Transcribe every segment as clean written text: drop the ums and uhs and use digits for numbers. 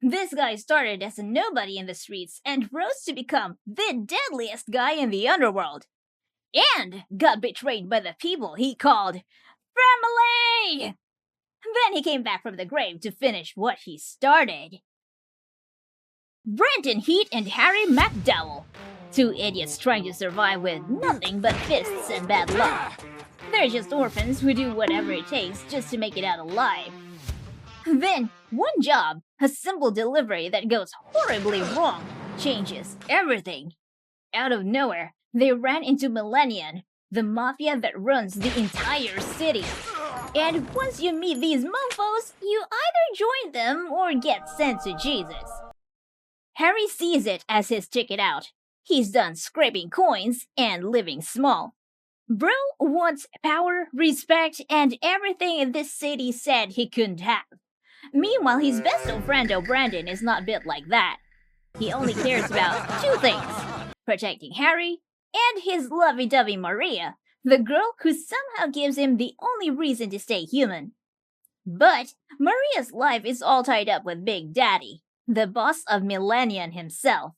This guy started as a nobody in the streets and rose to become the deadliest guy in the underworld. And got betrayed by the people he called family! Then he came back from the grave to finish what he started. Brent and Heat and Harry MacDowell. Two idiots trying to survive with nothing but fists and bad luck. They're just orphans who do whatever it takes just to make it out alive. Then, one job, a simple delivery that goes horribly wrong, changes everything. Out of nowhere, they ran into Millennion, the Mafia that runs the entire city. And once you meet these mofos, you either join them or get sent to Jesus. Harry sees it as his ticket out. He's done scraping coins and living small. Bro wants power, respect, and everything this city said he couldn't have. Meanwhile, his best old friendo Brandon is not built like that. He only cares about two things: protecting Harry and his lovey-dovey Maria, the girl who somehow gives him the only reason to stay human. But Maria's life is all tied up with Big Daddy, the boss of Millennion himself.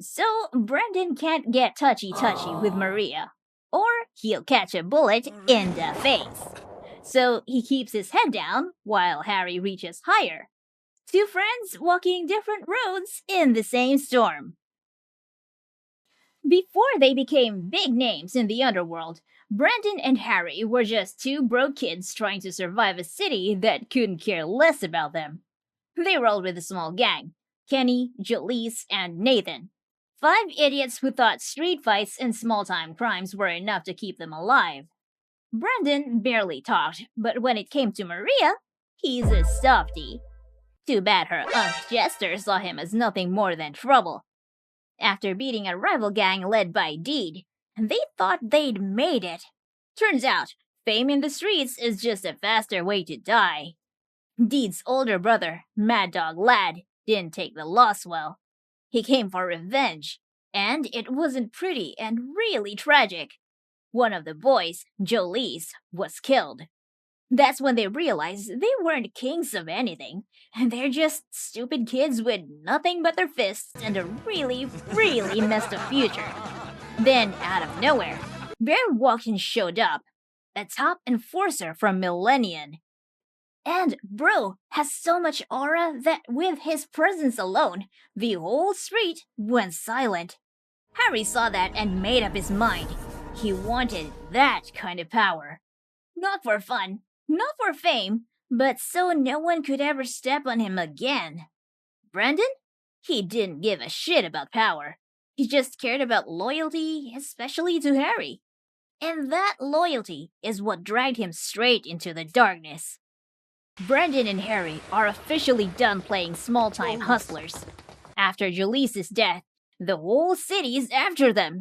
So Brandon can't get touchy-touchy with Maria, or he'll catch a bullet in the face. So he keeps his head down while Harry reaches higher. Two friends walking different roads in the same storm. Before they became big names in the underworld, Brandon and Harry were just two broke kids trying to survive a city that couldn't care less about them. They rolled with a small gang: Kenny, Jaleese, and Nathan. 5 idiots who thought street fights and small-time crimes were enough to keep them alive. Brandon barely talked, but when it came to Maria, he's a softie. Too bad her Unc Jester saw him as nothing more than trouble. After beating a rival gang led by Deed, they thought they'd made it. Turns out, fame in the streets is just a faster way to die. Deed's older brother, Mad Dog Lad, didn't take the loss well. He came for revenge, and it wasn't pretty and really tragic. One of the boys, Jaleese, was killed. That's when they realized they weren't kings of anything, and they're just stupid kids with nothing but their fists and a really, really messed up future. Then, out of nowhere, Bear Walkin showed up, a top enforcer from Millennion. And Bro has so much aura that with his presence alone, the whole street went silent. Harry saw that and made up his mind. He wanted that kind of power. Not for fun, not for fame, but so no one could ever step on him again. Brandon? He didn't give a shit about power. He just cared about loyalty, especially to Harry. And that loyalty is what dragged him straight into the darkness. Brandon and Harry are officially done playing small-time hustlers. After Jaleese's death, the whole city's after them.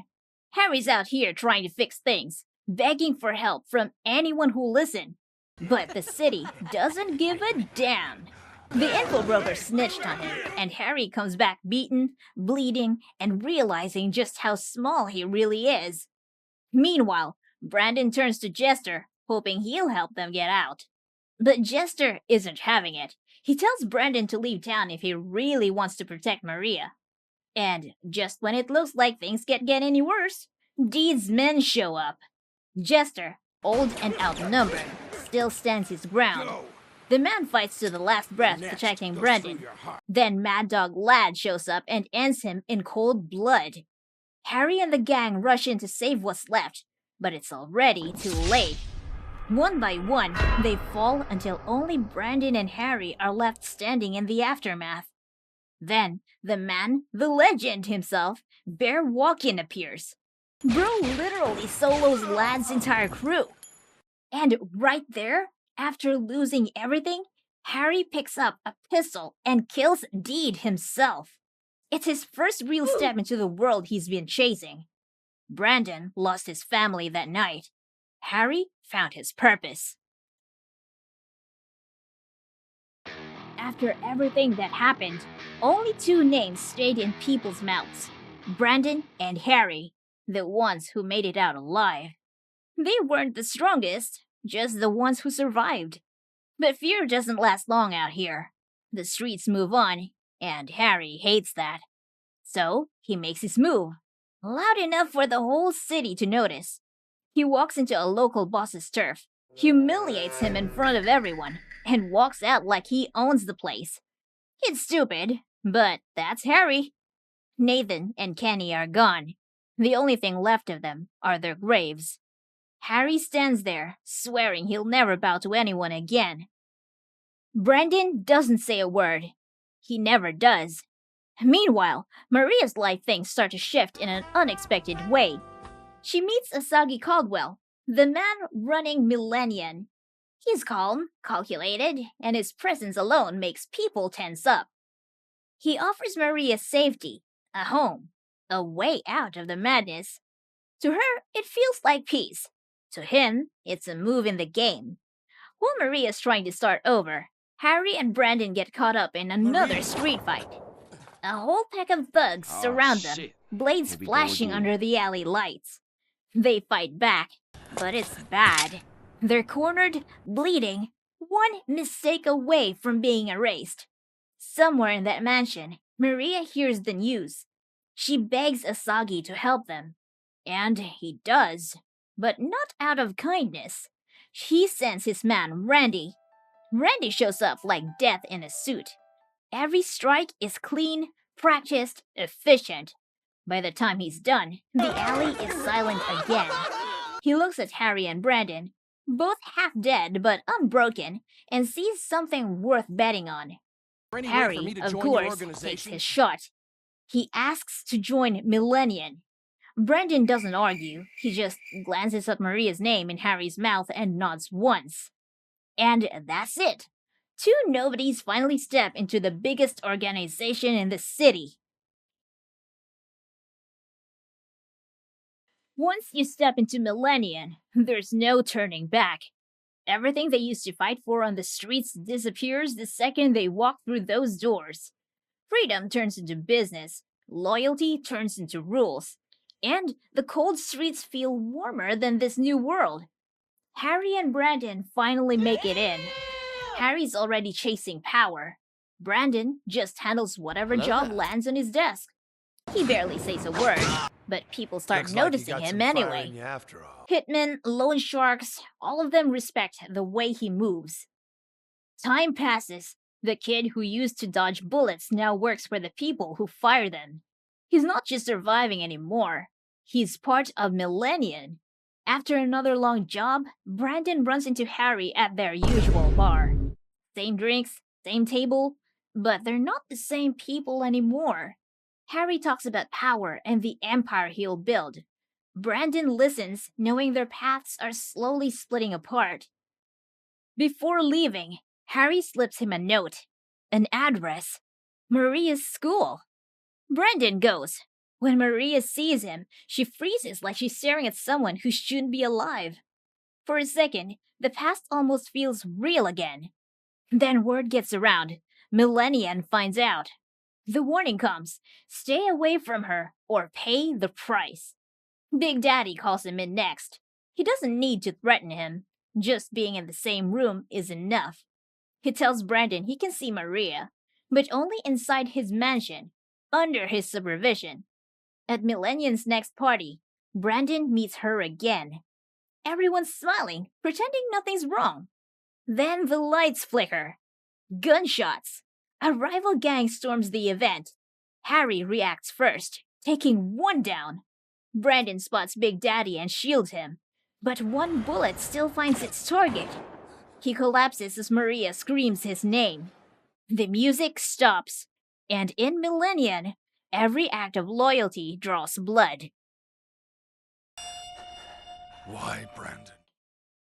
Harry's out here trying to fix things, begging for help from anyone who'll listen. But the city doesn't give a damn. The info broker snitched on him, and Harry comes back beaten, bleeding, and realizing just how small he really is. Meanwhile, Brandon turns to Jester, hoping he'll help them get out. But Jester isn't having it. He tells Brandon to leave town if he really wants to protect Maria. And just when it looks like things can't get any worse, Deed's men show up. Jester, old and outnumbered, still stands his ground. The man fights to the last breath, protecting Brandon. Then Mad Dog Lad shows up and ends him in cold blood. Harry and the gang rush in to save what's left, but it's already too late. One by one, they fall until only Brandon and Harry are left standing in the aftermath. Then, the man, the legend himself, Bear Walkin appears. Bro literally solos Lad's entire crew. And right there, after losing everything, Harry picks up a pistol and kills Deed himself. It's his first real step into the world he's been chasing. Brandon lost his family that night. Harry found his purpose. After everything that happened, only 2 names stayed in people's mouths: Brandon and Harry, the ones who made it out alive. They weren't the strongest, just the ones who survived. But fear doesn't last long out here. The streets move on, And Harry hates that. So he makes his move, loud enough for the whole city to notice. He walks into a local boss's turf, humiliates him in front of everyone, and walks out like he owns the place. It's stupid, but that's Harry. Nathan and Kenny are gone. The only thing left of them are their graves. Harry stands there, swearing he'll never bow to anyone again. Brandon doesn't say a word. He never does. Meanwhile, Maria's life things start to shift in an unexpected way. She meets Asagi Caldwell, the man running Millennion. He's calm, calculated, and his presence alone makes people tense up. He offers Maria safety, a home, a way out of the madness. To her, it feels like peace. To him, it's a move in the game. While Maria's trying to start over, Harry and Brandon get caught up in another street fight. A whole pack of thugs surround them, blades flashing under the alley lights. They fight back, but it's bad. They're cornered, bleeding, one mistake away from being erased. Somewhere in that mansion, Maria hears the news. She begs Asagi to help them. And he does, but not out of kindness. He sends his man, Randy. Randy shows up like death in a suit. Every strike is clean, practiced, efficient. By the time he's done, the alley is silent again. He looks at Harry and Brandon, both half dead but unbroken, and sees something worth betting on. Harry, of course, takes his shot. He asks to join Millennion. Brandon doesn't argue, he just glances at Maria's name in Harry's mouth and nods once. And that's it. Two nobodies finally step into the biggest organization in the city. Once you step into Millennion, there's no turning back. Everything they used to fight for on the streets disappears the second they walk through those doors. Freedom turns into business, loyalty turns into rules, and the cold streets feel warmer than this new world. Harry and Brandon finally make it in. Harry's already chasing power. Brandon just handles whatever job lands on his desk. He barely says a word, but people start noticing him anyway. Hitmen, loan sharks, all of them respect the way he moves. Time passes. The kid who used to dodge bullets now works for the people who fire them. He's not just surviving anymore. He's part of Millennion. After another long job, Brandon runs into Harry at their usual bar. Same drinks, same table, but they're not the same people anymore. Harry talks about power and the empire he'll build. Brandon listens, knowing their paths are slowly splitting apart. Before leaving, Harry slips him a note, an address, Maria's school. Brandon goes. When Maria sees him, she freezes like she's staring at someone who shouldn't be alive. For a second, the past almost feels real again. Then word gets around. Millennion finds out. The warning comes, stay away from her or pay the price. Big Daddy calls him in next. He doesn't need to threaten him. Just being in the same room is enough. He tells Brandon he can see Maria, but only inside his mansion, under his supervision. At Millenion's next party, Brandon meets her again. Everyone's smiling, pretending nothing's wrong. Then the lights flicker. Gunshots. A rival gang storms the event. Harry reacts first, taking one down. Brandon spots Big Daddy and shields him, but one bullet still finds its target. He collapses as Maria screams his name. The music stops, and in Millennion, every act of loyalty draws blood. Why, Brandon?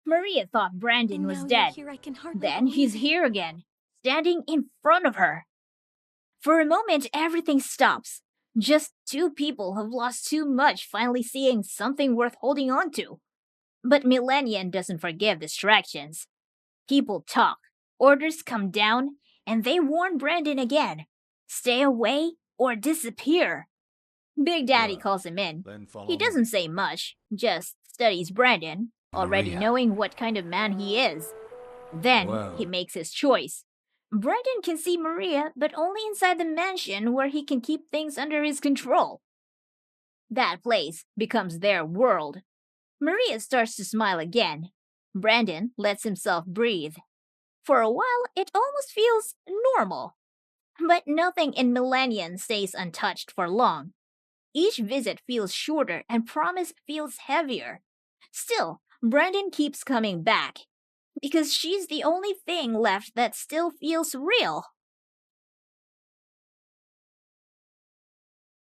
Maria thought Brandon was dead. Then believe he's it. here again, standing in front of her. For a moment, everything stops. Just two people who've lost too much finally seeing something worth holding on to. But Millennion doesn't forgive distractions. People talk, orders come down, and they warn Brandon again. Stay away or disappear. Big Daddy calls him in. Then follow He me. doesn't say much, just studies Brandon, already Maria. knowing what kind of man he is. Then Well. he makes his choice. Brandon can see Maria, but only inside the mansion where he can keep things under his control. That place becomes their world. Maria starts to smile again. Brandon lets himself breathe. For a while, it almost feels normal. But nothing in Millennion stays untouched for long. Each visit feels shorter and promise feels heavier. Still, Brandon keeps coming back. Because she's the only thing left that still feels real.